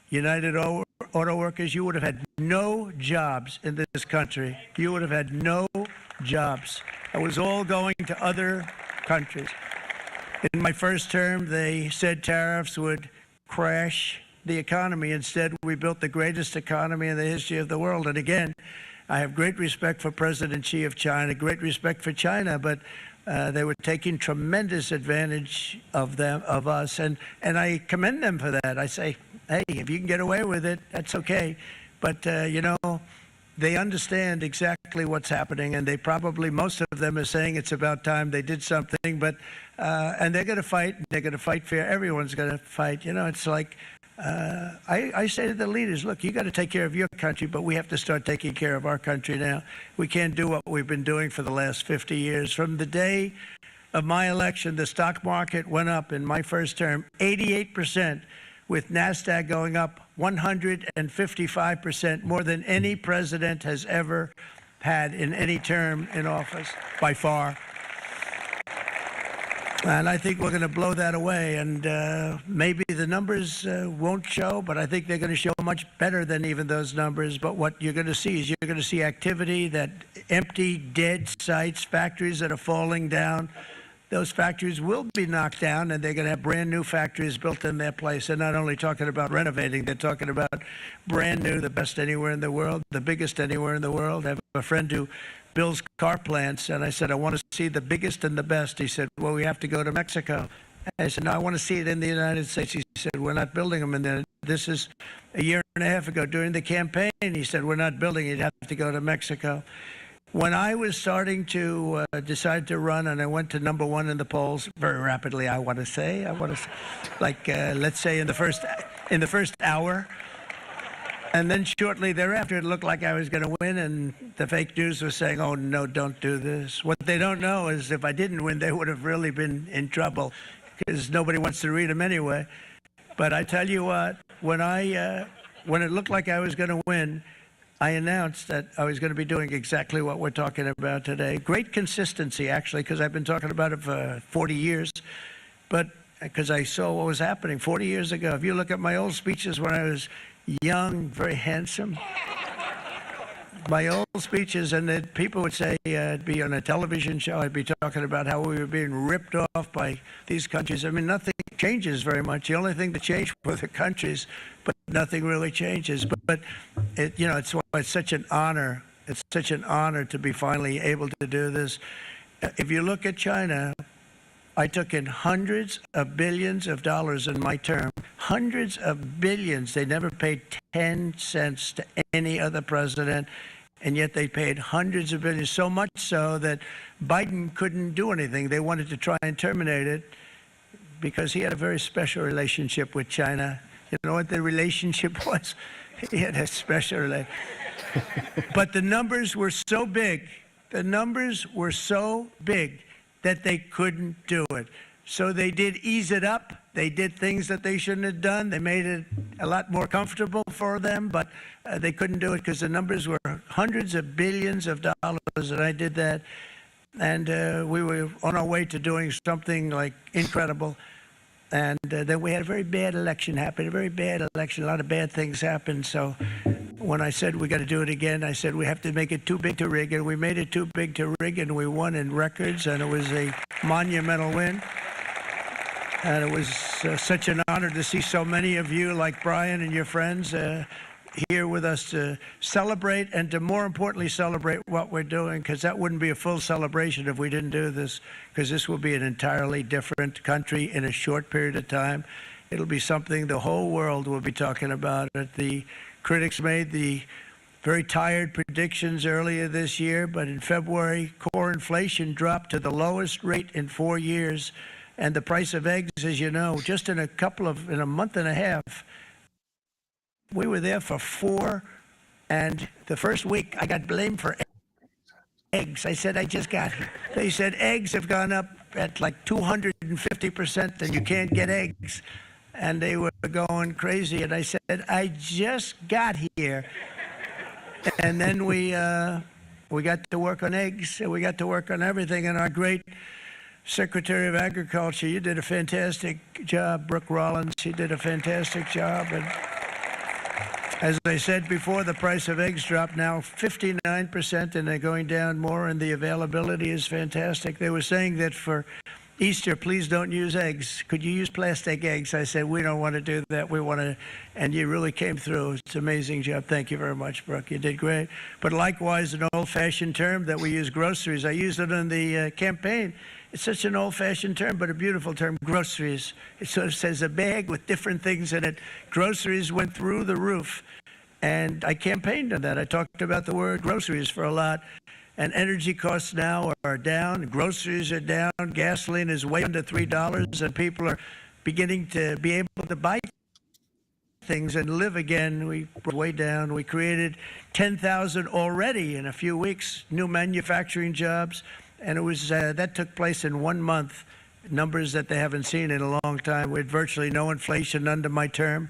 United Auto Workers, you would have had no jobs in this country. You would have had no jobs. It was all going to other countries. In my first term, they said tariffs would crash the economy. Instead, we built the greatest economy in the history of the world. And again, I have great respect for President Xi of China, great respect for China, but they were taking tremendous advantage of us, and I commend them for that. I say, hey, if you can get away with it, that's okay. But, you know, they understand exactly what's happening, and they probably, most of them are saying it's about time they did something, but, and they're going to fight. They're going to fight fair. Everyone's going to fight. You know, it's like, I say to the leaders, look, you got to take care of your country, but we have to start taking care of our country now. We can't do what we've been doing for the last 50 years. From the day of my election, the stock market went up in my first term 88%, with NASDAQ going up 155%, more than any president has ever had in any term in office, by far. And I think we're going to blow that away, and maybe the numbers won't show, but I think they're going to show much better than even those numbers. But what you're going to see is you're going to see activity, that empty, dead sites, factories that are falling down. Those factories will be knocked down, and they're going to have brand new factories built in their place. They're not only talking about renovating, they're talking about brand new, the best anywhere in the world, the biggest anywhere in the world. I have a friend who builds car plants, and I said, I want to see the biggest and the best. He said, well, we have to go to Mexico. I said, no, I want to see it in the United States. He said, we're not building them in there. This is a year and a half ago during the campaign. He said, we're not building it. You have to go to Mexico. When I was starting to decide to run, and I went to #1 in the polls very rapidly, I want to say, like, let's say in the first hour. And then shortly thereafter, it looked like I was going to win, and the fake news was saying, oh, no, don't do this. What they don't know is if I didn't win, they would have really been in trouble, because nobody wants to read them anyway. But I tell you what, when it looked like I was going to win, I announced that I was going to be doing exactly what we're talking about today. Great consistency, actually, because I've been talking about it for 40 years. But because I saw what was happening 40 years ago. If you look at my old speeches when I was young, very handsome, my old speeches, and that people would say I'd be on a television show, I'd be talking about how we were being ripped off by these countries. I mean, nothing changes very much. The only thing that changed were the countries, but nothing really changes. But it, you know, it's such an honor. It's such an honor to be finally able to do this. If you look at China, I took in hundreds of billions of dollars in my term. Hundreds of billions. They never paid 10 cents to any other president, and yet they paid hundreds of billions, so much so that Biden couldn't do anything. They wanted to try and terminate it because he had a very special relationship with China. You know what the relationship was? He had a special relationship. But the numbers were so big, that they couldn't do it. So they did ease it up. They did things that they shouldn't have done. They made it a lot more comfortable for them, but they couldn't do it because the numbers were hundreds of billions of dollars, and I did that. And we were on our way to doing something like incredible. And then we had a very bad election happen, a very bad election. A lot of bad things happened. So when I said we got to do it again, I said we have to make it too big to rig, and we made it too big to rig, and we won in records, and it was a monumental win. And it was such an honor to see so many of you, like Brian and your friends, here with us to celebrate, and to more importantly celebrate what we're doing, because that wouldn't be a full celebration if we didn't do this, because this will be an entirely different country in a short period of time. It'll be something the whole world will be talking about. The critics made the very tired predictions earlier this year, but in February, core inflation dropped to the lowest rate in 4 years, and the price of eggs, as you know, just in a month and a half, we were there for 4, and the first week I got blamed for eggs. I said, I just got here. They said eggs have gone up at like 250%, and you can't get eggs. And they were going crazy, and I said, I just got here. And then we got to work on eggs, and we got to work on everything, and our great Secretary of Agriculture, you did a fantastic job. Brooke Rollins, she did a fantastic job. And as I said before, the price of eggs dropped now 59%, and they're going down more, and the availability is fantastic. They were saying that for Easter, please don't use eggs. Could you use plastic eggs? I said, we don't want to do that. We want to, and you really came through. It's an amazing job. Thank you very much, Brooke. You did great. But likewise, an old-fashioned term that we use, groceries. I used it in the campaign. It's such an old-fashioned term, but a beautiful term, groceries. It sort of says a bag with different things in it. Groceries went through the roof, and I campaigned on that. I talked about the word groceries for a lot, and energy costs now are down. Groceries are down. Gasoline is way under $3, and people are beginning to be able to buy things and live again. We brought way down. We created 10,000 already in a few weeks, new manufacturing jobs. And it was that took place in 1 month, numbers that they haven't seen in a long time. We had virtually no inflation under my term.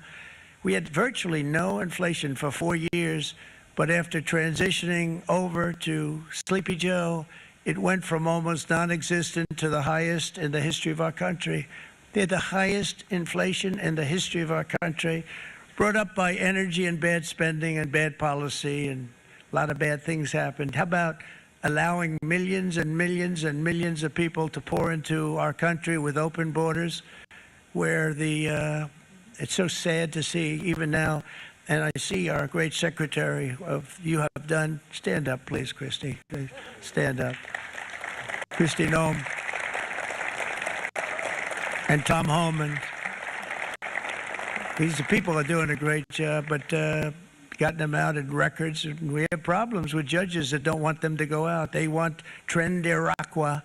We had virtually no inflation for 4 years, but after transitioning over to Sleepy Joe, it went from almost non-existent to the highest in the history of our country. They had the highest inflation in the history of our country, brought up by energy and bad spending and bad policy, and a lot of bad things happened. How about allowing millions and millions and millions of people to pour into our country with open borders, where it's so sad to see even now. And I see our great secretary you have done. Stand up, please, Christy. Please stand up. Christy Noem and Tom Homan. These people are doing a great job, but gotten them out in records. And we have problems with judges that don't want them to go out. They want Tren de Aragua,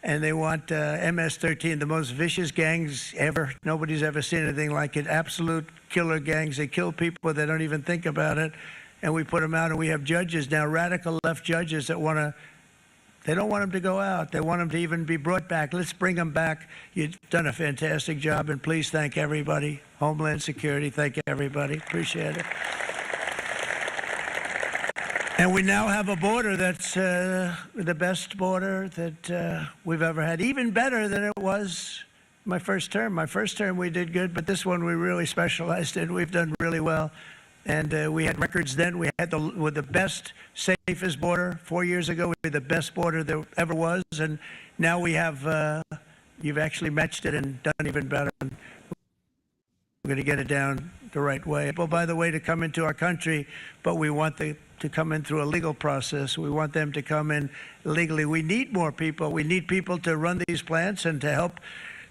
and they want MS-13, the most vicious gangs ever. Nobody's ever seen anything like it. Absolute killer gangs. They kill people. They don't even think about it. And we put them out, and we have judges now, radical left judges that they don't want them to go out. They want them to even be brought back. Let's bring them back. You've done a fantastic job, and please thank everybody. Homeland Security, thank everybody. Appreciate it. And we now have a border that's the best border that we've ever had, even better than it was my first term. My first term we did good, but this one we really specialized in. We've done really well. And we had records then. We had with the best, safest border 4 years ago. We had the best border there ever was. And now we have, you've actually matched it and done even better. And we're going to get it down the right way. Well, by the way, to come into our country, but we want to come in through a legal process. We want them to come in legally. We need more people. We need people to run these plants and to help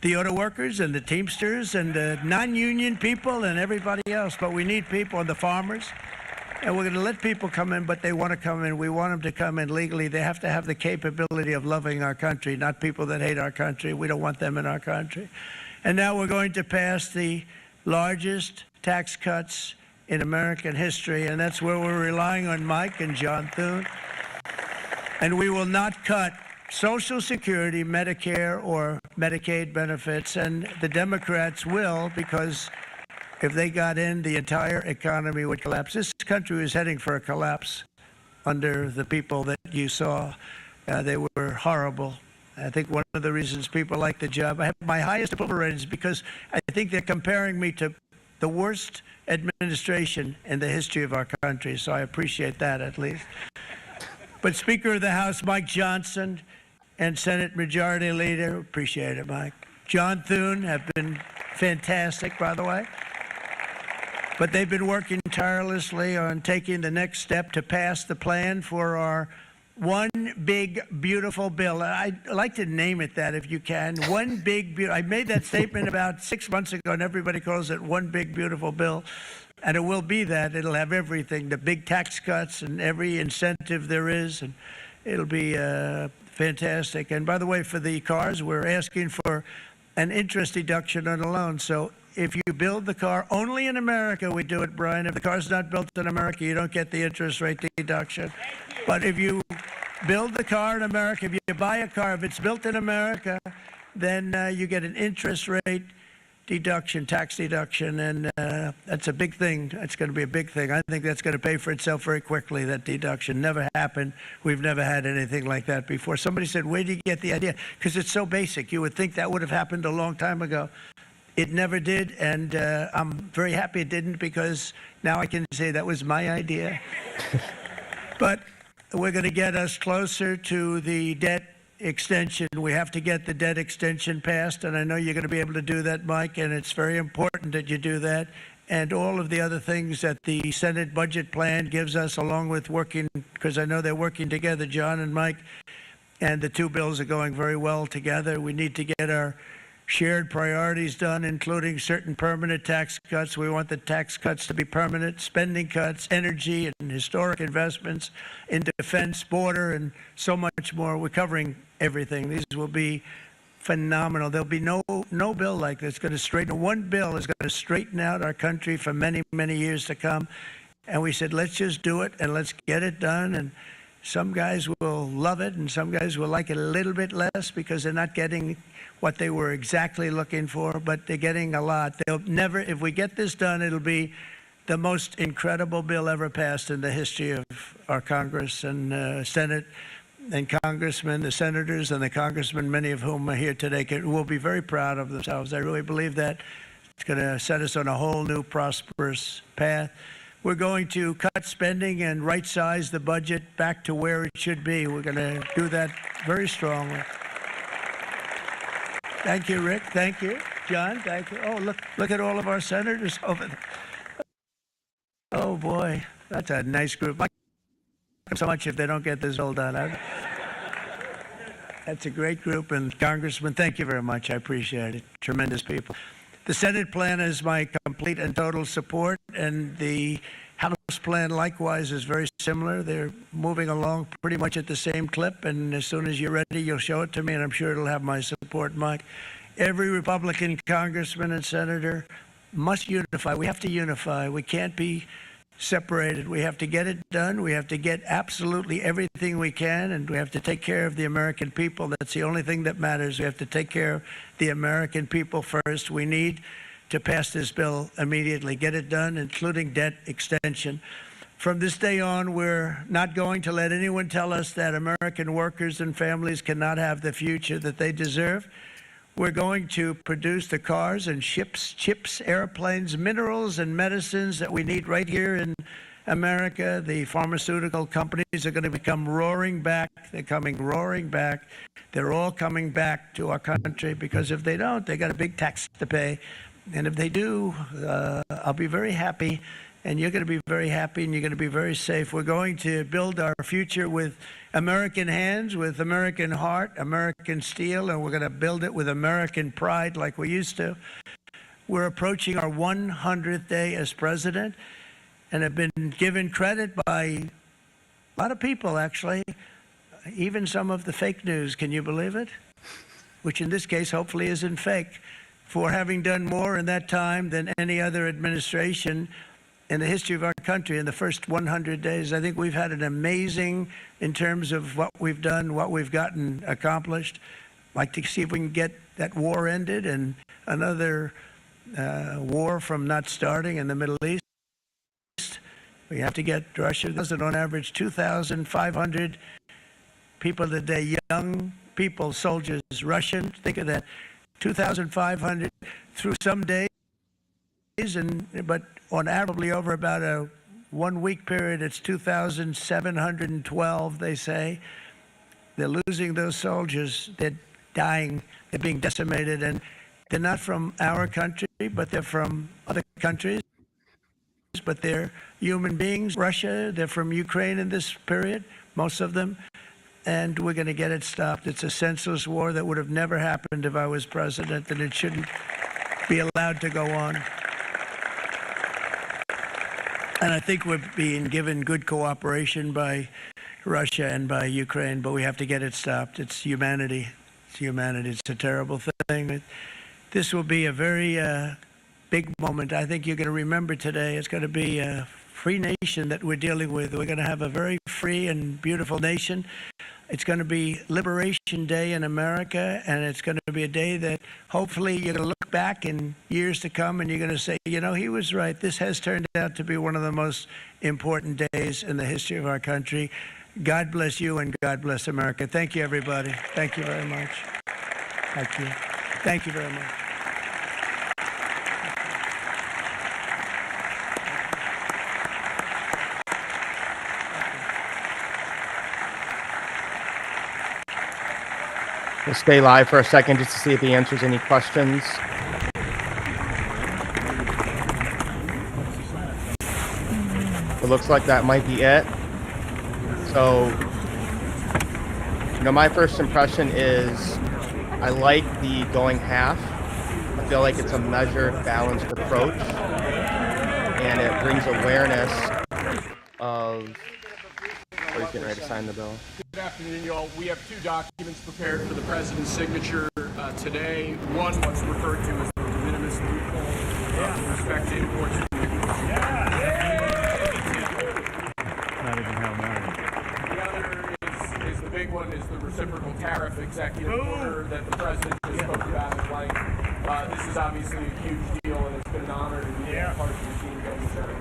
the auto workers and the Teamsters and the non-union people and everybody else. But we need people and the farmers. And we're going to let people come in, but they want to come in. We want them to come in legally. They have to have the capability of loving our country, not people that hate our country. We don't want them in our country. And now we're going to pass the largest tax cuts in American history, and that's where we're relying on Mike and John Thune. And we will not cut Social Security, Medicare, or Medicaid benefits, and the Democrats will, because if they got in, the entire economy would collapse. This country is heading for a collapse under the people that you saw. They were horrible. I think one of the reasons people like the job, I have my highest approval ratings because I think they're comparing me to the worst administration in the history of our country, so I appreciate that at least. But Speaker of the House Mike Johnson and Senate Majority Leader, appreciate it, Mike. John Thune have been fantastic, by the way. But they've been working tirelessly on taking the next step to pass the plan for our one big, beautiful bill. I'd like to name it that if you can. One big, I made that statement about 6 months ago, and everybody calls it one big, beautiful bill. And it will be that. It'll have everything, the big tax cuts and every incentive there is. And it'll be fantastic. And by the way, for the cars, we're asking for an interest deduction on a loan. So if you build the car only in America, we do it, Brian. If the car's not built in America, you don't get the interest rate deduction. But if you build the car in America, if you buy a car, if it's built in America, then you get an interest rate deduction, tax deduction, and that's a big thing. That's going to be a big thing. I think that's going to pay for itself very quickly, that deduction. Never happened. We've never had anything like that before. Somebody said, where did you get the idea? Because it's so basic. You would think that would have happened a long time ago. It never did, and I'm very happy it didn't, because now I can say that was my idea. But we're going to get us closer to the debt extension. We have to get the debt extension passed, and I know you're going to be able to do that, Mike, and it's very important that you do that. And all of the other things that the Senate budget plan gives us, along with working, because I know they're working together, John and Mike, and the two bills are going very well together. We need to get our shared priorities done, including certain permanent tax cuts. We want the tax cuts to be permanent, spending cuts, energy and historic investments in defense, border, and so much more. We're covering everything. These will be phenomenal. There'll be no bill like this going to straighten. One bill is going to straighten out our country for many, many years to come. And we said, let's just do it and let's get it done. And some guys will love it and some guys will like it a little bit less because they're not getting what they were exactly looking for, but they're getting a lot. They'll never, if we get this done, it'll be the most incredible bill ever passed in the history of our Congress and Senate and congressmen, the senators and the congressmen, many of whom are here today, will be very proud of themselves. I really believe that it's going to set us on a whole new prosperous path. We're going to cut spending and right-size the budget back to where it should be. We're going to do that very strongly. Thank you, Rick. Thank you. John, thank you. Oh, look at all of our senators over there. Oh, boy. That's a nice group. I like them so much if they don't get this all done. That's a great group. And Congressman, thank you very much. I appreciate it. Tremendous people. The Senate plan is my complete and total support, and the House plan likewise is very similar. They're moving along pretty much at the same clip, and as soon as you're ready, you'll show it to me, and I'm sure it'll have my support, Mike. Every Republican congressman and senator must unify. We have to unify. We can't be separated. We have to get it done. We have to get absolutely everything we can, and we have to take care of the American people. That's the only thing that matters. We have to take care of the American people first. We need to pass this bill immediately, get it done, including debt extension. From this day on, we're not going to let anyone tell us that American workers and families cannot have the future that they deserve. We're going to produce the cars and ships, chips, airplanes, minerals, and medicines that we need right here in America. The pharmaceutical companies are going to become roaring back. They're coming roaring back. They're all coming back to our country, because if they don't, they got a big tax to pay. And if they do, I'll be very happy, and you're going to be very happy, and you're going to be very safe. We're going to build our future with American hands, with American heart, American steel, and we're going to build it with American pride like we used to. We're approaching our 100th day as president, and have been given credit by a lot of people, actually, even some of the fake news, can you believe it? Which in this case hopefully isn't fake, for having done more in that time than any other administration in the history of our country in the first 100 days. I think we've had an amazing, in terms of what we've done, what we've gotten accomplished. I'd like to see if we can get that war ended and another war from not starting in the Middle East. We have to get Russia, on average 2,500 people a day, young people, soldiers, Russian, think of that, 2,500 through some days, but on average over about a 1 week period, it's 2,712, they say. They're losing those soldiers, they're dying, they're being decimated, and they're not from our country, but they're from other countries. But they're human beings. Russia, they're from Ukraine in this period, most of them, and we're going to get it stopped. It's a senseless war that would have never happened if I was president, and it shouldn't be allowed to go on. And I think we're being given good cooperation by Russia and by Ukraine, but we have to get it stopped. It's humanity. It's humanity. It's a terrible thing. This will be a very big moment. I think you're going to remember today. It's going to be a free nation that we're dealing with. We're going to have a very free and beautiful nation. It's going to be Liberation Day in America, and it's going to be a day that hopefully you're going to look back in years to come and you're going to say, you know, he was right. This has turned out to be one of the most important days in the history of our country. God bless you and God bless America. Thank you, everybody. Thank you very much. Thank you. Thank you very much. We'll stay live for a second just to see if he answers any questions. It looks like that might be it. So, you know, my first impression is I like the going half. I feel like it's a measured, balanced approach, and it brings awareness of... Oh, he's getting ready to sign the bill. Good afternoon, y'all. We have two documents prepared for the president's signature today. One, what's referred to as the de minimis loophole with respect to imports. Not even how many. The other is the big one, is the reciprocal tariff executive order that the president just spoke about at length. This is obviously a huge deal, and it's been an honor to be part of the team going through.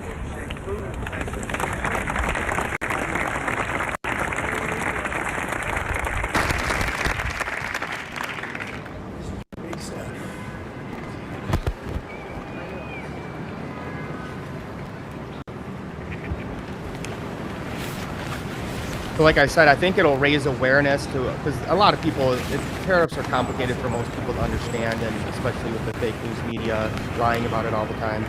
So like I said, I think it'll raise awareness to, because a lot of people, tariffs are complicated for most people to understand, and especially with the fake news media lying about it all the time.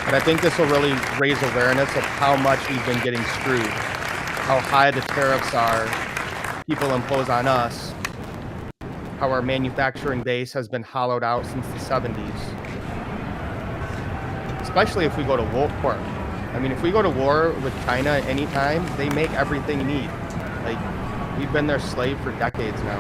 But I think this will really raise awareness of how much we've been getting screwed, how high the tariffs are people impose on us, how our manufacturing base has been hollowed out since the 70s. Especially if we go to war. I mean, if we go to war with China anytime, they make everything you need. Like, we've been their slave for decades now.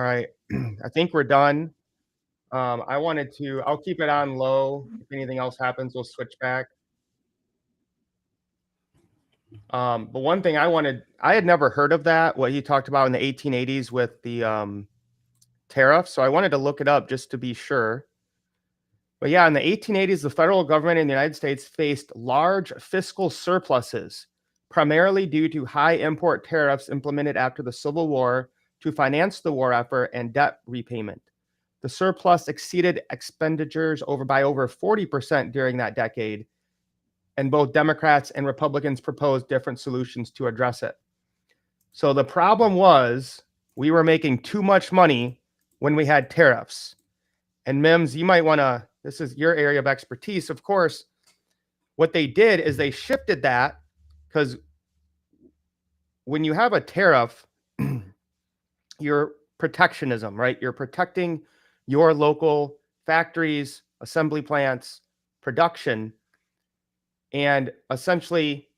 right. I think we're done. I'll keep it on low. If anything else happens, we'll switch back. But one thing I had never heard of that, what he talked about in the 1880s with the tariffs. So I wanted to look it up just to be sure. But yeah, in the 1880s, the federal government in the United States faced large fiscal surpluses, primarily due to high import tariffs implemented after the Civil War to finance the war effort and debt repayment. The surplus exceeded expenditures by over 40% during that decade, and both Democrats and Republicans proposed different solutions to address it. So the problem was we were making too much money when we had tariffs. And Mims, you might want to, this is your area of expertise, of course. What they did is they shifted that, because when you have a tariff, you're protectionism, right? You're protecting your local factories, assembly plants, production. And essentially,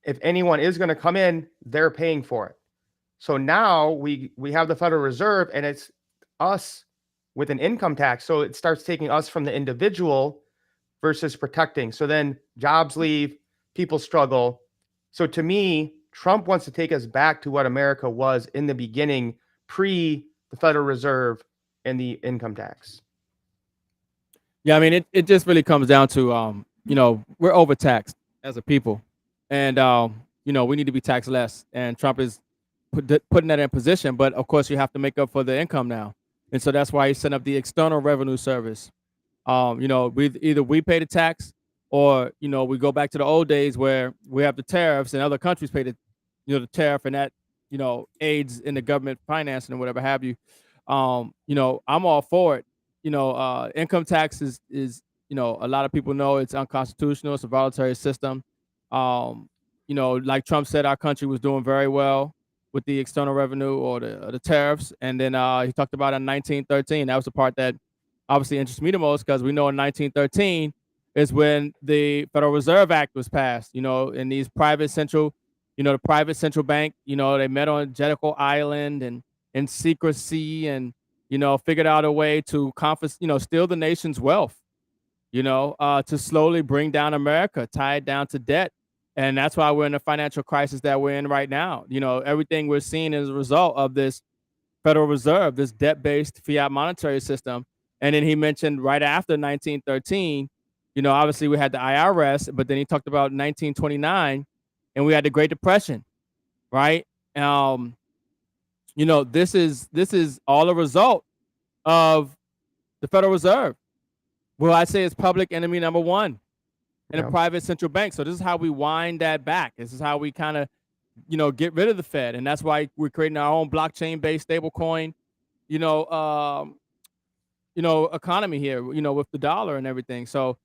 if anyone is going to come in, they're paying for it. So now we have the Federal Reserve, and it's us with an income tax. So it starts taking us from the individual versus protecting. So then jobs leave, people struggle. So to me, Trump wants to take us back to what America was in the beginning, pre the Federal Reserve and the income tax. Yeah, I mean, it just really comes down to, we're overtaxed as a people, and we need to be taxed less. And Trump is putting that in position, but of course you have to make up for the income now, and so that's why he set up the External Revenue Service. We pay the tax, or we go back to the old days where we have the tariffs and other countries pay the tariff, and that aids in the government financing and whatever have you. I'm all for it. Income tax is a lot of people know it's unconstitutional. It's a voluntary system. Like Trump said, our country was doing very well with the external revenue or the tariffs. And then he talked about in 1913. That was the part that obviously interests me the most, because we know in 1913 is when the Federal Reserve Act was passed, and these private central, the private central bank, they met on Jekyll Island and in secrecy, and figured out a way to steal the nation's wealth, to slowly bring down America, tie it down to debt. And that's why we're in the financial crisis that we're in right now. Everything we're seeing is a result of this Federal Reserve, this debt-based fiat monetary system. And then he mentioned right after 1913, obviously we had the IRS, but then he talked about 1929, and we had the Great Depression, right? This is all a result of the Federal Reserve. Well, I say it's public enemy number one, and a private central bank. So this is how we wind that back. This is how we kind of, get rid of the Fed, and that's why we're creating our own blockchain-based stablecoin, economy here, with the dollar and everything. So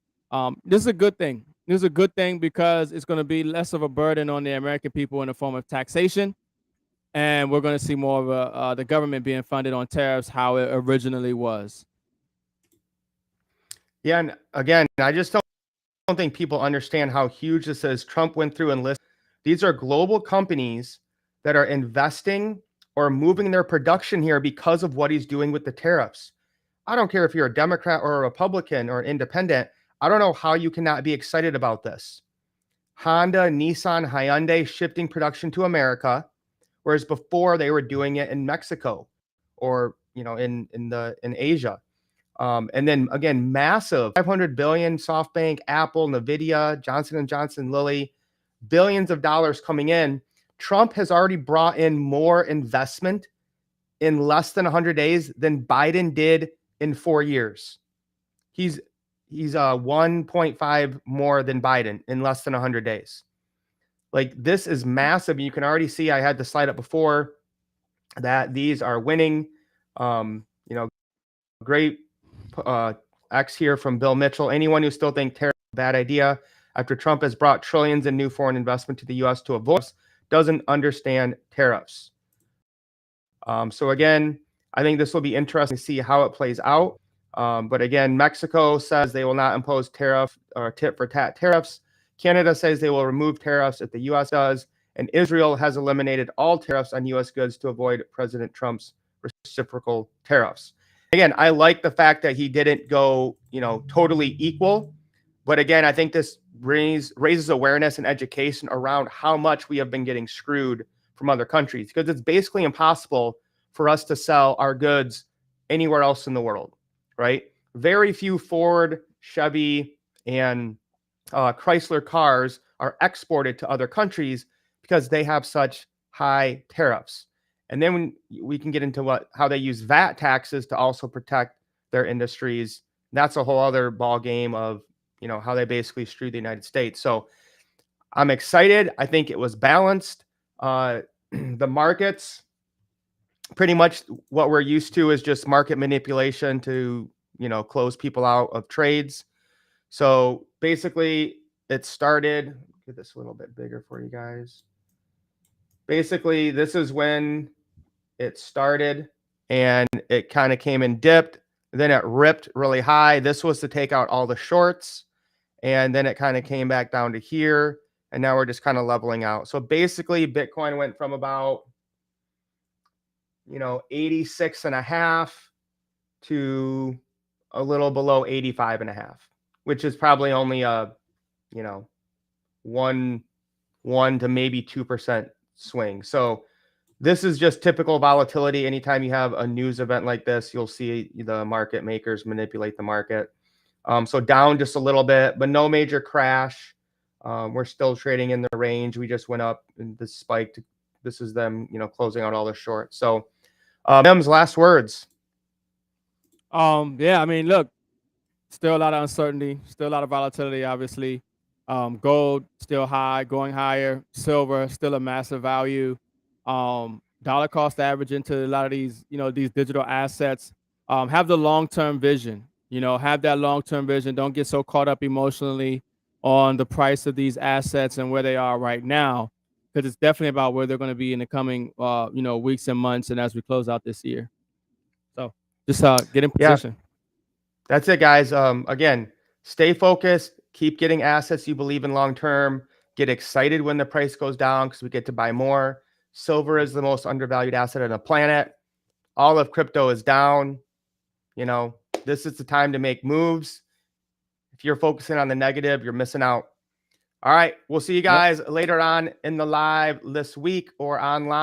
this is a good thing. This is a good thing because it's going to be less of a burden on the American people in the form of taxation. And we're going to see more of the government being funded on tariffs, how it originally was. Yeah, and again, I just don't think people understand how huge this is. Trump went through and listed. These are global companies that are investing or moving their production here because of what he's doing with the tariffs. I don't care if you're a Democrat or a Republican or an independent. I don't know how you cannot be excited about this. Honda, Nissan, Hyundai shifting production to America, whereas before they were doing it in Mexico or in Asia. And then again, massive 500 billion, SoftBank, Apple, Nvidia, Johnson & Johnson, Lilly, billions of dollars coming in. Trump has already brought in more investment in less than 100 days than Biden did in 4 years. He's 1.5 more than Biden in less than 100 days. Like, this is massive. You can already see, I had the slide up before, that these are winning. Great X here from Bill Mitchell. Anyone who still think tariffs is a bad idea after Trump has brought trillions in new foreign investment to the U.S. to avoid doesn't understand tariffs. So again, I think this will be interesting to see how it plays out. But again, Mexico says they will not impose tariff or tit for tat tariffs. Canada says they will remove tariffs if the U.S. does. And Israel has eliminated all tariffs on U.S. goods to avoid President Trump's reciprocal tariffs. Again, I like the fact that he didn't go, totally equal. But again, I think this raises awareness and education around how much we have been getting screwed from other countries, because it's basically impossible for us to sell our goods anywhere else in the world, right? Very few Ford, Chevy, and Chrysler cars are exported to other countries because they have such high tariffs. And then when we can get into how they use VAT taxes to also protect their industries. That's a whole other ball game of, how they basically screw the United States. So I'm excited. I think it was balanced. The markets, pretty much what we're used to is just market manipulation to, close people out of trades. So basically it started, get this a little bit bigger for you guys. Basically, this is when it started and it kind of came and dipped. Then it ripped really high. This was to take out all the shorts. And then it kind of came back down to here. And now we're just kind of leveling out. So basically Bitcoin went from about, 86.5 to a little below 85.5, which is probably only a, 1 to maybe 2% swing. So this is just typical volatility. Anytime you have a news event like this, you'll see the market makers manipulate the market. So down just a little bit, but no major crash. We're still trading in the range. We just went up and this spiked. This is them, closing out all the shorts. So M's last words. Yeah, I mean, look, still a lot of uncertainty, still a lot of volatility, obviously. Gold still high, going higher. Silver still a massive value. Dollar cost average into a lot of these, these digital assets. Have the long-term vision. Have that long-term vision. Don't get so caught up emotionally on the price of these assets and where they are right now, because it's definitely about where they're going to be in the coming, weeks and months, and as we close out this year. So just get in position. That's it, guys. Again, stay focused. Keep getting assets you believe in long-term. Get excited when the price goes down because we get to buy more. Silver is the most undervalued asset on the planet. All of crypto is down. This is the time to make moves. If you're focusing on the negative, you're missing out. All right. We'll see you guys later on in the live this week or online.